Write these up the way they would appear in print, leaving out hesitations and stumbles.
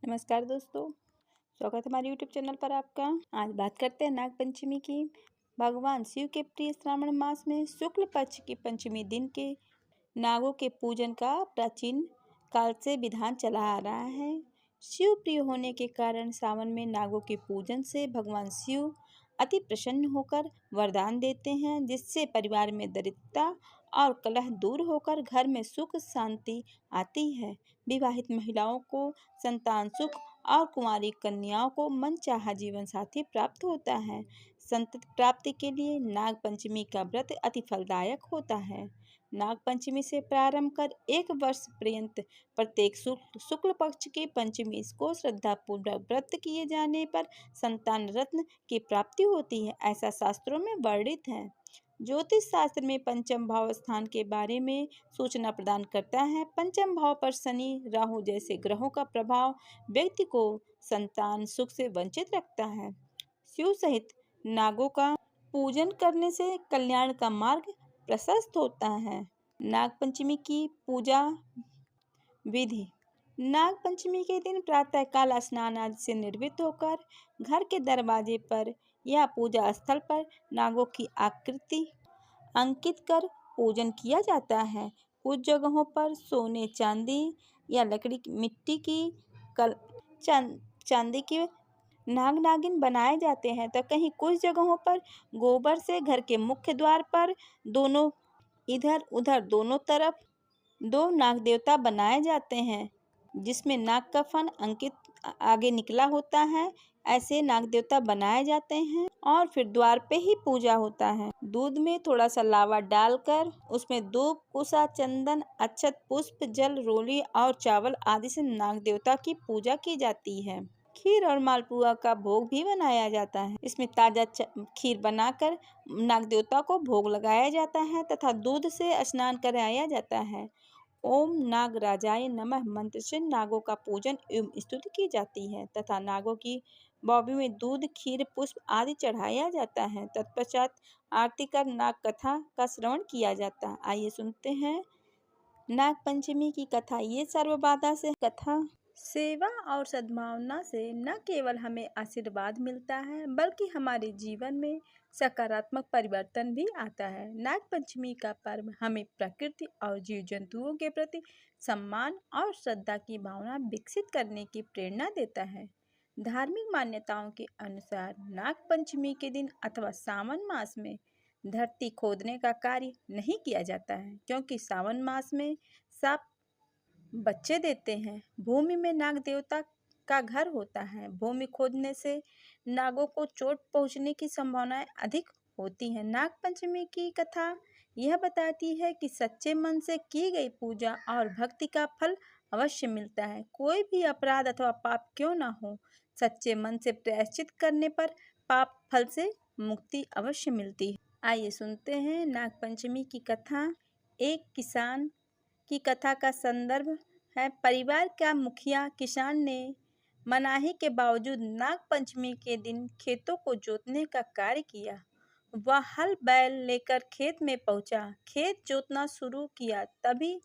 नमस्कार दोस्तों, स्वागत है हमारे यूट्यूब चैनल पर आपका। आज बात करते हैं नाग पंचमी की। भगवान शिव के प्रिय श्रावण मास में शुक्ल पक्ष की पंचमी दिन के नागों के पूजन का प्राचीन काल से विधान चला आ रहा है। शिव प्रिय होने के कारण सावन में नागों के पूजन से भगवान शिव अति प्रसन्न होकर वरदान देते हैं, जिससे परिवार में दरिद्रता और कलह दूर होकर घर में सुख शांति आती है। विवाहित महिलाओं को संतान सुख और कुंवारी कन्याओं को मनचाहा जीवन साथी प्राप्त होता है। संतति प्राप्ति के लिए नाग पंचमी का व्रत अति फलदायक होता है। नाग पंचमी से प्रारंभ कर एक वर्ष पर्यंत प्रत्येक शुक्ल पक्ष की पंचमी को श्रद्धापूर्वक व्रत किए जाने पर संतान रत्न की प्राप्ति होती है, ऐसा शास्त्रों में वर्णित है। ज्योतिष शास्त्र में पंचम भाव स्थान के बारे में सूचना प्रदान करता है। पंचम भाव पर शनि राहु जैसे ग्रहों का प्रभाव व्यक्ति को संतान सुख से वंचित रखता है। शिव सहित नागों का पूजन करने से कल्याण का मार्ग प्रशस्त होता है। नाग पंचमी की पूजा विधि। नाग पंचमी के दिन प्रातःकाल स्नान आदि से निर्वृत्त होकर घर के दरवाजे पर या पूजा स्थल पर नागों की आकृति अंकित कर पूजन किया जाता है। कुछ जगहों पर सोने चांदी या लकड़ी मिट्टी की चांदी के नाग नागिन बनाए जाते हैं, तो कहीं कुछ जगहों पर गोबर से घर के मुख्य द्वार पर दोनों इधर उधर दोनों तरफ दो नाग देवता बनाए जाते हैं, जिसमें नाग का फन अंकित आगे निकला होता है। ऐसे नाग देवता बनाए जाते हैं और फिर द्वार पे ही पूजा होता है। दूध में थोड़ा सा लावा डालकर उसमें धूप कुसा चंदन अक्षत पुष्प जल रोली और चावल आदि से नाग देवता की पूजा की जाती है। खीर और मालपुआ का भोग भी बनाया जाता है। इसमें ताजा खीर बनाकर नाग देवता को भोग लगाया जाता है तथा दूध से स्नान कराया जाता है। ओम नागराजाय नमः मंत्र से नागों का पूजन एवं स्तुति की जाती है तथा नागों की बॉबी में दूध खीर पुष्प आदि चढ़ाया जाता है। तत्पश्चात आरती कर नाग कथा का श्रवण किया जाता है। आइए सुनते हैं नाग पंचमी की कथा। ये सर्वबाधा से कथा सेवा और सद्भावना से न केवल हमें आशीर्वाद मिलता है, बल्कि हमारे जीवन में सकारात्मक परिवर्तन भी आता है। नाग पंचमी का पर्व हमें प्रकृति और जीव जंतुओं के प्रति सम्मान और श्रद्धा की भावना विकसित करने की प्रेरणा देता है। धार्मिक मान्यताओं के अनुसार नाग पंचमी के दिन अथवा सावन मास में धरती खोदने का कार्य नहीं किया जाता है, क्योंकि सावन मास में सांप बच्चे देते हैं। भूमि में नाग देवता का घर होता है। भूमि खोदने से नागों को चोट पहुंचने की संभावनाएं अधिक होती हैं। नाग पंचमी की कथा यह बताती है कि सच्चे मन से की गई पूजा और भक्ति का फल अवश्य मिलता है। कोई भी अपराध अथवा पाप क्यों ना हो, सच्चे मन से प्रायश्चित करने पर पाप फल से मुक्ति अवश्य मिलती है। आइए सुनते हैं नाग पंचमी की कथा। एक किसान की कथा का संदर्भ है। परिवार का मुखिया किसान ने मनाही के बावजूद नाग पंचमी के दिन खेतों को जोतने का कार्य किया। वह हल बैल लेकर खेत में पहुंचा। खेत जोतना शुरू किया, तभी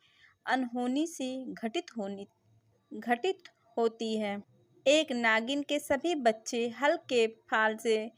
अनहोनी सी घटित होती है। एक नागिन के सभी बच्चे हल के फाल से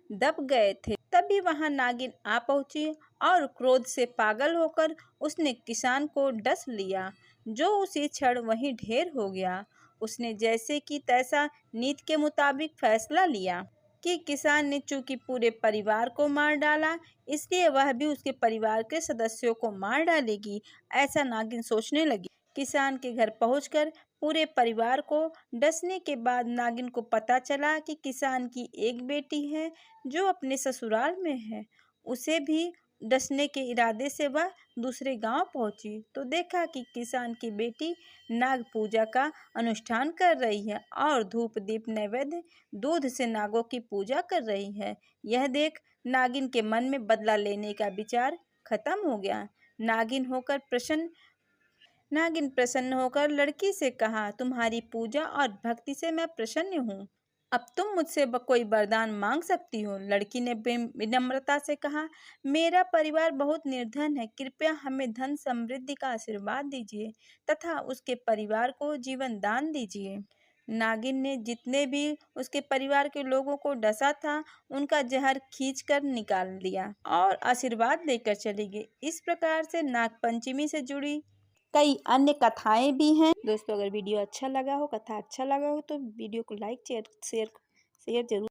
दब गए थे। तभी वहां नागिन आ पहुंची और क्रोध से पागल होकर उसने किसान को डस लिया, जो उसी क्षण वहीं ढेर हो गया। उसने जैसे कि तैसा नीति के मुताबिक फैसला लिया कि किसान ने चूंकि पूरे परिवार को मार डाला, इसलिए वह भी उसके परिवार के सदस्यों को मार डालेगी। ऐसा नागिन सोचने लगी। किसान के घर पहुंचकर पूरे परिवार को डसने के बाद नागिन को पता चला कि किसान की एक बेटी है जो अपने ससुराल में है। उसे भी डसने के इरादे से वह दूसरे गांव पहुंची तो देखा कि किसान की बेटी नाग पूजा का अनुष्ठान कर रही है और धूप दीप नैवेद्य दूध से नागों की पूजा कर रही है। यह देख नागिन के मन में बदला लेने का विचार खत्म हो गया। नागिन प्रसन्न होकर लड़की से कहा, तुम्हारी पूजा और भक्ति से मैं प्रसन्न हूँ। अब तुम मुझसे कोई वरदान मांग सकती हो। लड़की ने विनम्रता से कहा, मेरा परिवार बहुत निर्धन है, कृपया हमें धन समृद्धि का आशीर्वाद दीजिए तथा उसके परिवार को जीवन दान दीजिए। नागिन ने जितने भी उसके परिवार के लोगों को डसा था उनका जहर खींचकर निकाल दिया और आशीर्वाद देकर चली गई। इस प्रकार से नागपंचमी से जुड़ी कई अन्य कथाएं भी हैं। दोस्तों, अगर वीडियो अच्छा लगा हो, कथा अच्छा लगा हो तो वीडियो को लाइक शेयर जरूर